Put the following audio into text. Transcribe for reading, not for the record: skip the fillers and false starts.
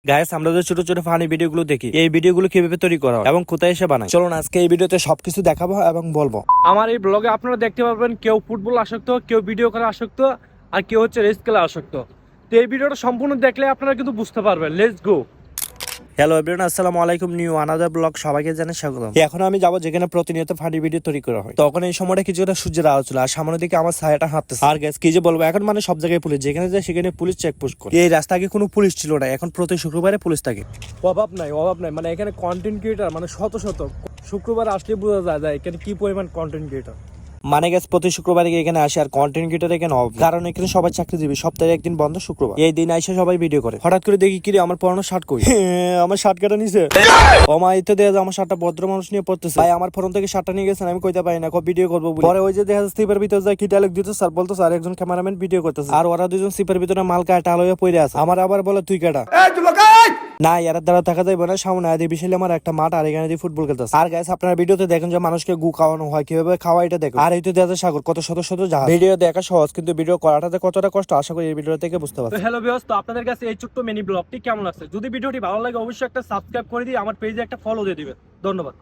Guys, আমরা যে ছোট ছোট ফানি ভিডিওগুলো দেখি, এই ভিডিওগুলো কিভাবে তৈরি করা হয় এবং কোথায় এসে বানায়, চলুন আজকে এই ভিডিওতে সবকিছু দেখাবো এবং বলবো। আমার এই ব্লগে আপনারা দেখতে পারবেন কেউ ফুটবল আসক্ত, কেউ ভিডিও করা আসক্ত, আর কেউ হচ্ছে রেস খেলা আসক্ত। তো এই ভিডিওটা সম্পূর্ণ দেখলে আপনারা কিন্তু বুঝতে পারবেন। Let's go. হ্যালো এভরিওয়ান, আসসালামু আলাইকুম। নিউ আনাদার ব্লগ সবাইকে জানাই স্বাগতম। এখন আমি যাবো যেখানে প্রতিনিয়ত ফানি ভিডিও তৈরি করা হয়। তখন এই সময়টা কিছুটা সূর্যের আলো ছিল আর সামনের দিকে আমার ছায়াটা হাঁটতেছে। আর গ্যাস কি যে বলবো, এখন মানে সব জায়গায় পুলিশ, যেখানে যায় সেখানে পুলিশ চেকপোস্ট করে। এই রাস্তা আগে কোনো পুলিশ ছিল না, এখন প্রতি শুক্রবারে পুলিশ থাকে। অভাব নাই মানে এখানে কন্টেন্ট ক্রিয়েটার মানে শত শত। শুক্রবার আসলে বোঝা যায় এখানে কি পরিমাণ কন্টেন্ট ক্রিয়েটার। মানে গ্যাস প্রতি শুক্রবারে এখানে আসে, আর কন্টেন্ট ক্রিয়েটার এখানে হবে, কারণ এখানে সবাই চাকরিজীবী, সপ্তাহে একদিন বন্ধ শুক্রবার। এই দিন আইসা সবাই ভিডিও করে। হঠাৎ করে দেখি কিরে আমার পুরানো শার্ট কই, আমার শার্ট কাটা নিছে। ও মা, এতে দেখা যায় আমার শার্টটা ভদ্র মানুষ নিয়ে পড়তেছে। ভাই আমার ফোন থেকে শার্টটা নিয়ে গেছেন, আমি কইতে পারি না, ভিডিও করবো বলে। পরে ওই যে দেখা যাচ্ছে সিপের ভিতরে যায় কি ডায়লগ দিতে স্যার বলতো, স্যার একজন ক্যামেরাম্যান ভিডিও করতেছে, আর ওরা দুজন সিপের ভিতরে মাল কাটা লইয়া পড়ে আছে। আমার আবার বলে তুই কাটা না, এর দ্বারা থাকা যাবে না। সামনে আদি বিশাল আমার একটা মাঠ, আর এখানে দিয়ে ফুটবল খেলতেছে। আর গাইস, আপনারা ভিডিওতে দেখেন যে মানুষকে গু খাওয়ানো হয়, কিভাবে খাওয়া এটা দেখো। আর এই তো দেখা যায় সাগর, কত শত শত জাহাজ। ভিডিও দেখা সহজ, কিন্তু ভিডিও করাটা যে কতটা কষ্ট, আশা করি এই ভিডিও থেকে বুঝতে তো পারছেন। হ্যালো ভিউয়ার্স, তো আপনাদের কাছে এই ছোট্ট মিনি ব্লগটি কেমন লাগছে? যদি ভিডিওটি ভালো লাগে অবশ্যই একটা সাবস্ক্রাইব করে দিয়ে আমার পেজে একটা ফলো দিয়ে দিবেন। ধন্যবাদ।